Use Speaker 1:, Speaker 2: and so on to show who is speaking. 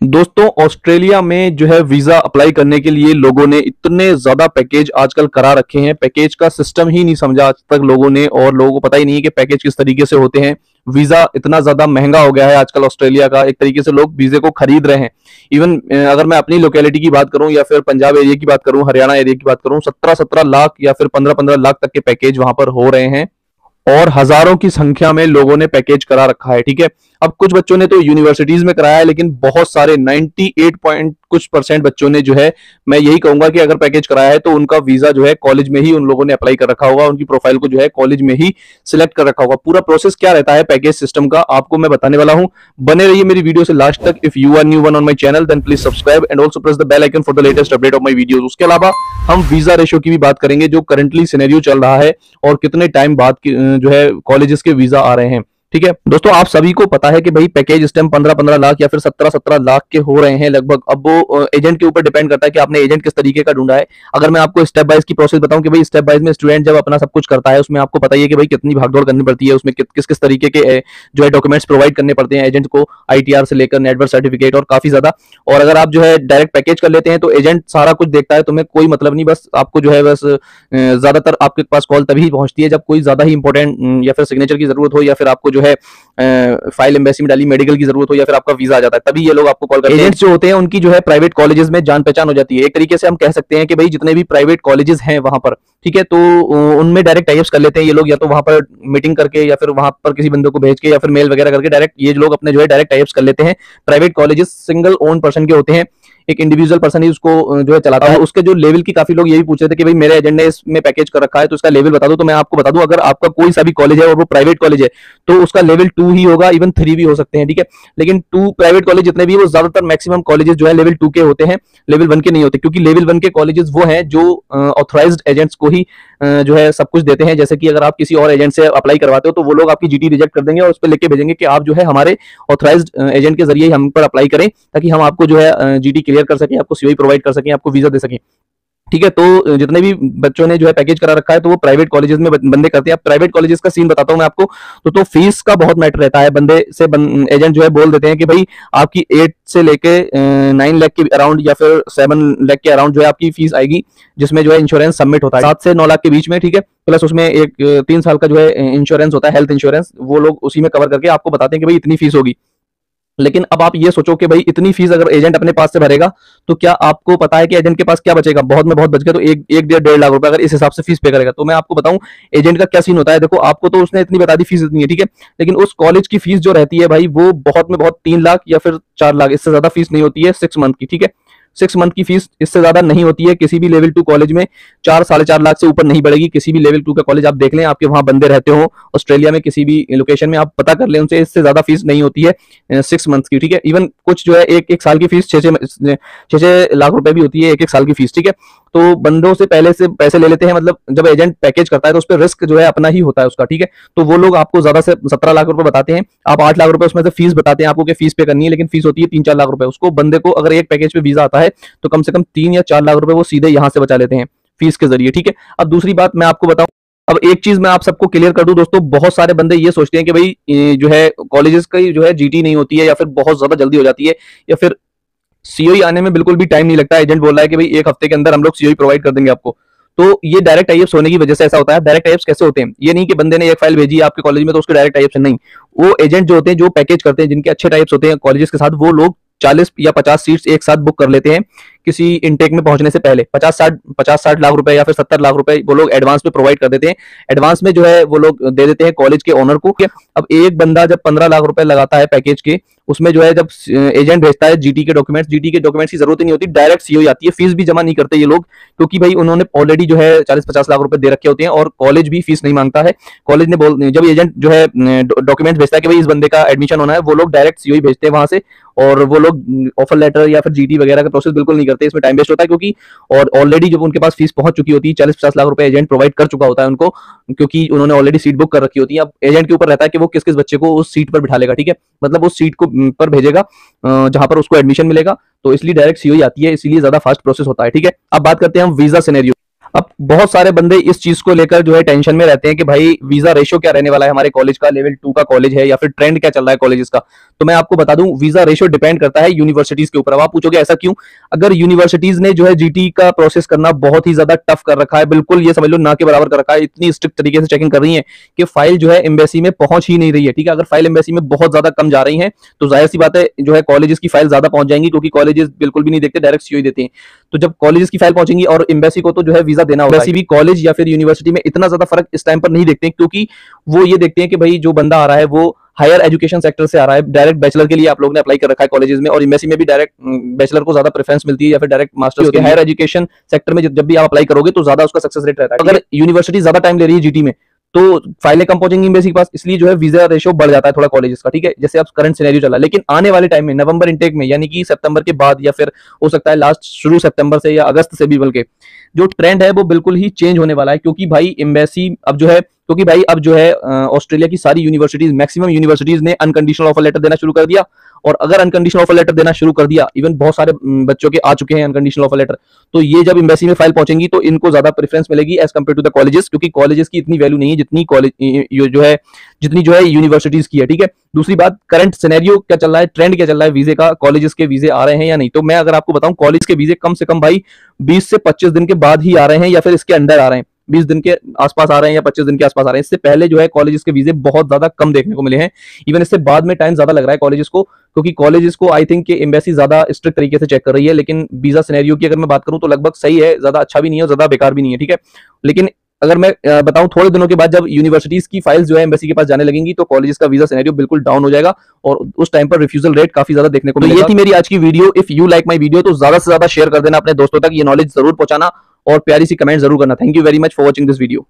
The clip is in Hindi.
Speaker 1: दोस्तों ऑस्ट्रेलिया में जो है वीजा अप्लाई करने के लिए लोगों ने इतने ज्यादा पैकेज आजकल करा रखे हैं। पैकेज का सिस्टम ही नहीं समझा आज तक लोगों ने, और लोगों को पता ही नहीं है कि पैकेज किस तरीके से होते हैं। वीजा इतना ज्यादा महंगा हो गया है आजकल ऑस्ट्रेलिया का, एक तरीके से लोग वीजे को खरीद रहे हैं। इवन अगर मैं अपनी लोकेलिटी की बात करूं या फिर पंजाब एरिया की बात करूं, हरियाणा एरिया की बात करूं, 17-17 लाख या फिर 15-15 लाख तक के पैकेज वहां पर हो रहे हैं और हजारों की संख्या में लोगों ने पैकेज करा रखा है। ठीक है, अब कुछ बच्चों ने तो यूनिवर्सिटीज में कराया है, लेकिन बहुत सारे 98 पॉइंट कुछ परसेंट बच्चों ने जो है, मैं यही कहूंगा कि अगर पैकेज कराया है तो उनका वीजा जो है कॉलेज में ही उन लोगों ने अप्लाई कर रखा होगा, उनकी प्रोफाइल को जो है कॉलेज में ही सिलेक्ट कर रखा होगा। पूरा प्रोसेस क्या रहता है पैकेज सिस्टम का, आपको मैं बताने वाला हूं। बने रहिए मेरी वीडियो से लास्ट तक। If you are new one on my channel then please subscribe and also press the bell icon for the latest update of my videos. उसके अलावा हम वीजा रेशियो की भी बात करेंगे, जो करंटली सिनेरियो चल रहा है और कितने टाइम बाद जो है कॉलेजेस के वीजा आ रहे हैं। ठीक है दोस्तों, आप सभी को पता है कि भाई पैकेज इस टाइम 15-15 लाख या फिर 17-17 लाख के हो रहे हैं लगभग। अब वो एजेंट के ऊपर डिपेंड करता है कि आपने एजेंट किस तरीके का ढूंढा है। अगर मैं आपको स्टेप बाइज की प्रोसेस बताऊं कि भाई स्टेप बाइज में स्टूडेंट जब अपना सब कुछ करता है, उसमें आपको पता ही है कि भाई कितनी भागदौड़ करनी पड़ती है, उसमें किस किस तरीके के जो है डॉक्यूमेंट्स प्रोवाइड करने पड़ते हैं एजेंट को, आईटीआर से लेकर नेटवर्क सर्टिफिकेट और काफी ज्यादा। और अगर आप जो है डायरेक्ट पैकेज कर लेते हैं तो एजेंट सारा कुछ देखता है, तुम्हें कोई मतलब नहीं, बस आपको जो है बस ज्यादातर आपके पास कॉल तभी पहुंचती है जब कोई ज्यादा ही इंपॉर्टेंट या फिर सिग्नेचर की जरूरत हो, या फिर आपको जो है फाइल एम्बेसी में डाली मेडिकल की जरूरत हो, या फिर आपका वीजा आ जाता है, तभी ये लोग आपको कॉल करते हैं। एजेंट्स जो होते हैं उनकी जो है प्राइवेट कॉलेजेस में जान पहचान हो जाती है। एक तरीके से हम कह सकते हैं कि भाई जितने भी प्राइवेट कॉलेजेस हैं वहां पर, ठीक है, तो उनमें डायरेक्ट टाइप्स कर लेते हैं ये लोग, या तो वहां पर मीटिंग करके या फिर वहां पर किसी बंदे को भेज के या फिर मेल वगैरह करके डायरेक्ट ये लोग अपने जो है डायरेक्ट टाइप्स कर लेते हैं। Private colleges single own person के होते हैं, एक इंडिविजुअल पर्सन ही उसको जो है चलाता है। उसके जो लेवल की काफी लोग यही पूछ रहे थे कि भाई मेरे एजेंट ने इसमें पैकेज कर रखा है तो इसका लेवल बता दो। तो मैं आपको बता दूं, अगर आपका कोई सा भी कॉलेज है और वो प्राइवेट कॉलेज है तो उसका लेवल 2 ही होगा, इवन 3 भी हो सकते हैं। ठीक है, लेकिन 2 प्राइवेट कॉलेज जितने भी वो ज्यादातर मैक्सिमम कॉलेजेस जो है लेवल 2 के होते हैं, लेवल 1 के नहीं होते, क्योंकि लेवल 1 के कॉलेजेस वो हैं जो ऑथराइज्ड एजेंट्स को ही जो है सब कुछ देते हैं। जैसे कि अगर आप किसी और एजेंट से अप्लाई करवाते हो तो वो लोग आपकी जीटी रिजेक्ट कर देंगे और उस पर लिख के भेजेंगे कि आप जो है हमारे ऑथराइज्ड एजेंट के जरिए हम पर अप्लाई करें, ताकि हम आपको जो है जीटी क्लियर कर सकें, आपको सीओई प्रोवाइड कर सकें, आपको वीजा दे सकें। ठीक है, तो जितने भी बच्चों ने जो है पैकेज करा रखा है तो वो प्राइवेट कॉलेजेस में बंदे करते हैं। अब प्राइवेट कॉलेजेस का सीन बताता हूं मैं आपको। तो फीस का बहुत मैटर रहता है। बंदे से एजेंट जो है बोल देते हैं कि भाई आपकी 8 से लेके 9 लाख के अराउंड या फिर 7 लाख के अराउंड जो है आपकी फीस आएगी, जिसमें जो है इंश्योरेंस सबमिट होता है 7 से 9 लाख के बीच में। ठीक है, प्लस उसमें एक 3 साल का जो है इंश्योरेंस होता है, हेल्थ इंश्योरेंस, वो लोग उसी में कवर करके आपको बताते हैं कि भाई इतनी फीस होगी। लेकिन अब आप ये सोचो कि भाई इतनी फीस अगर एजेंट अपने पास से भरेगा तो क्या आपको पता है कि एजेंट के पास क्या बचेगा? बहुत में बहुत बच गया तो एक 1.5 लाख रुपए अगर इस हिसाब से फीस पे करेगा। तो मैं आपको बताऊं एजेंट का क्या सीन होता है। देखो, आपको तो उसने इतनी बता दी फीस इतनी है, ठीक है, लेकिन उस कॉलेज की फीस जो रहती है भाई वो बहुत में बहुत 3 लाख या फिर 4 लाख, इससे ज्यादा फीस नहीं होती है 6 मंथ की। ठीक है, 6 मंथ की फीस इससे ज्यादा नहीं होती है किसी भी लेवल 2 कॉलेज में। 4-4.5 लाख से ऊपर नहीं बढ़ेगी। किसी भी लेवल 2 का कॉलेज आप देख लें, आपके वहां बंदे रहते हो ऑस्ट्रेलिया में किसी भी लोकेशन में, आप पता कर लें उनसे, इससे ज्यादा फीस नहीं होती है 6 मंथ की। ठीक है, इवन कुछ जो है एक साल की फीस 6 लाख रुपए भी होती है एक साल की फीस। ठीक है, तो बंदों से पहले से पैसे ले लेते हैं। मतलब जब एजेंट पैकेज करता है तो उस पर रिस्क जो है अपना ही होता है उसका। ठीक है, तो वो लोग आपको ज्यादा से 17 लाख रुपए बताते हैं, आप 8 लाख रुपए उसमें से फीस बताते हैं आपको कि फीस पे करनी है, लेकिन फीस होती है 3-4 लाख रुपए। उसको बंदे को अगर एक पैकेज पे वीजा आता है तो कम से कम 3 या 4 लाख रुपए वो सीधे यहां से बचा लेते हैं फीस के जरिए। ठीक है, अब दूसरी बात मैं आपको बताऊं, अब एक चीज मैं आप सबको क्लियर कर दूं दोस्तों, बहुत सारे बंदे ये सोचते हैं कि भाई जो है कॉलेजेस की जो है जीटी नहीं होती है, या फिर बहुत ज्यादा जल्दी हो जाती है, या फिर सीओई आने में बिल्कुल भी टाइम नहीं लगता। एजेंट बोल रहा है कि भाई 1 हफ्ते के अंदर हम लोग सीओई प्रोवाइड कर देंगे आपको। तो ये डायरेक्ट टाइप्स होने की वजह से ऐसा होता है। डायरेक्ट टाइप्स कैसे होते हैं? ये नहीं कि बंदे ने एक फाइल भेजी आपके कॉलेज में तो उसके डायरेक्ट टाइप्स नहीं। वो एजेंट जो होते हैं, जो पैकेज करते हैं, जिनके अच्छे टाइप्स होते हैं कॉलेजेस के साथ, वो लोग 40 या 50 सीट्स एक साथ बुक कर लेते हैं किसी इनटेक में पहुंचने से पहले। 50-60 लाख रुपए या फिर 70 लाख रुपए वो लोग एडवांस में प्रोवाइड कर देते हैं। एडवांस में जो है वो लोग दे देते हैं कॉलेज के ओनर को। अब एक बंदा जब 15 लाख रुपए लगाता है पैकेज के, उसमें जो है जब एजेंट भेजता है जीटी के डॉक्यूमेंट्स की जरूरत ही नहीं होती, डायरेक्ट सीओ आती है। फीस भी जमा नहीं करते ये लोग, क्योंकि भाई उन्होंने ऑलरेडी जो है 40-50 लाख रुपए दे रखे होते हैं और कॉलेज भी फीस नहीं मांगता है। कॉलेज ने जब एजेंट जो है डॉक्यूमेंट्स भेजता है कि भाई इस बंदे का एडमिशन होना है, वो लोग डायरेक्ट सीओ भेजते हैं वहां से, और वो लोग ऑफर लेटर या फिर जीटी वगैरह का प्रोसेस बिल्कुल नहीं करते। इसमें टाइम वेस्ट होता है, क्योंकि और ऑलरेडी जब उनके पास फीस पहुंच चुकी होती है, 40-50 लाख रुपए एजेंट प्रोवाइड कर चुका होता है उनको, क्योंकि उन्होंने ऑलरेडी सीट बुक कर रखी होती है। अब एजेंट के ऊपर रहता है कि वो किस किस बच्चे को उस सीट पर बिठा लेगा। ठीक है, मतलब उस सीट को पर भेजेगा जहां पर उसको एडमिशन मिलेगा। तो इसलिए डायरेक्ट सीओई आती है, इसीलिए ज्यादा फास्ट प्रोसेस होता है। ठीक है, अब बात करते हैं हम वीजा सिनेरियो। अब बहुत सारे बंदे इस चीज को लेकर जो है टेंशन में रहते हैं कि भाई वीजा रेशो क्या रहने वाला है, हमारे कॉलेज का लेवल 2 का कॉलेज है या फिर ट्रेंड क्या चल रहा है कॉलेजेस का। तो मैं आपको बता दूं, वीजा रेशो डिपेंड करता है यूनिवर्सिटीज के ऊपर। अब आप पूछोगे ऐसा क्यों? अगर यूनिवर्सिटीज ने जो है जीटी का प्रोसेस करना बहुत ही ज्यादा टफ कर रखा है, बिल्कुल ये समझ लो ना के बराबर कर रखा है, इतनी स्ट्रिक्ट तरीके से चेकिंग कर रही है कि फाइल जो है एम्बेसी में पहुंच ही नहीं रही है। ठीक है, अगर फाइल एम्बेसी में बहुत ज्यादा कम जा रही है तो जाहिर सी बात है जो है कॉलेजेस की फाइल ज्यादा पहुंच जाएंगी, क्योंकि कॉलेजेस बिल्कुल भी नहीं देखते, डायरेक्ट सीओ ही देते हैं। तो जब कॉलेजेस की फाइल पहुंचेंगी और एम्बेसी को तो जो है वीजा देना होगा, वैसे भी कॉलेज या फिर यूनिवर्सिटी में इतना ज्यादा फर्क इस टाइम पर नहीं देखते, क्योंकि वो ये देखते हैं कि भाई जो बंदा आ रहा है वो हायर एजुकेशन सेक्टर से आ रहा है, डायरेक्ट बैचलर के लिए आप लोगों ने अप्लाई कर रखा है कॉलेजेस में, और एमएससी में भी डायरेक्ट बैचलर को ज्यादा प्रेफरेंस मिलती है या फिर डायरेक्ट मास्टर्स के हायर एजुकेशन सेक्टर में जब भी आप अप्लाई करोगे तो ज्यादा उसका सक्सेस रेट रहता है। अगर यूनिवर्सिटी ज्यादा टाइम ले रही है जीटी में तो फाइलें कम पहुंचेंगी एम्बेसी के पास, इसलिए जो है वीजा रेशो बढ़ जाता है थोड़ा कॉलेजेस का। ठीक है, जैसे अब करंट सिनेरियो चला, लेकिन आने वाले टाइम में नवंबर इनटेक में, यानी कि सितंबर के बाद या फिर हो सकता है लास्ट शुरू सितंबर से या अगस्त से भी, बल्कि जो ट्रेंड है वो बिल्कुल ही चेंज होने वाला है। क्योंकि भाई एम्बेसी अब जो है, क्योंकि भाई अब जो है ऑस्ट्रेलिया की सारी यूनिवर्सिटीज, मैक्सिमम यूनिवर्सिटीज ने अनकंडीशनल ऑफर लेटर देना शुरू कर दिया। और अगर अनकंडीशनल ऑफर लेटर देना शुरू कर दिया, इवन बहुत सारे बच्चों के आ चुके हैं अनकंडीशनल ऑफर लेटर, तो ये जब एम्बेसी में फाइल पहुंचेंगी तो इनको ज्यादा प्रेफरेंस मिलेगी as compared to the colleges, क्योंकि कॉलेजेस की इतनी वैल्यू नहीं है जितनी कॉलेज जो है, जितनी जो है यूनिवर्सिटीज की है। ठीक है, दूसरी बात, करंट सिनेरियो क्या चल रहा है, ट्रेंड क्या चल रहा है वीजे का, कॉलेजेस के वीजे आ रहे हैं या नहीं। तो मैं अगर आपको बताऊं, कॉलेज के वीजे कम से कम भाई 20 से 25 दिन के बाद ही आ रहे हैं, या फिर इसके अंडर आ रहे हैं, 20 दिन के आसपास आ रहे हैं या 25 दिन के आसपास आ रहे हैं। इससे पहले जो है कॉलेजेस के वीजे बहुत ज्यादा कम देखने को मिले हैं। इवन इससे बाद में टाइम ज्यादा लग रहा है कॉलेजेस को, क्योंकि कॉलेजेस को आई थिंक एम्बेसी ज्यादा स्ट्रिक्ट तरीके से चेक कर रही है। लेकिन वीजा सिनेरियो की अगर मैं बात करूं तो लगभग सही है, ज्यादा अच्छा भी नहीं है और ज्यादा बेकार भी नहीं है। ठीक है, लेकिन अगर मैं बताऊं, थोड़े दिनों के बाद जब यूनिवर्सिटीज की फाइल्स जो है एम्बेसी के पास जाने लगेंगी तो कॉलेजेस का वीजा सिनेरियो बिल्कुल डाउन हो जाएगा और उस टाइम पर रिफ्यूजल रेट काफी ज्यादा देखने को मिलेगा। ये थी मेरी आज की video. If you like my video तो ज्यादा से ज्यादा शेयर कर देना अपने दोस्तों तक, ये नॉलेज जरूर पहुंचाना और प्यारी सी कमेंट जरूर करना। Thank you very much for watching this video.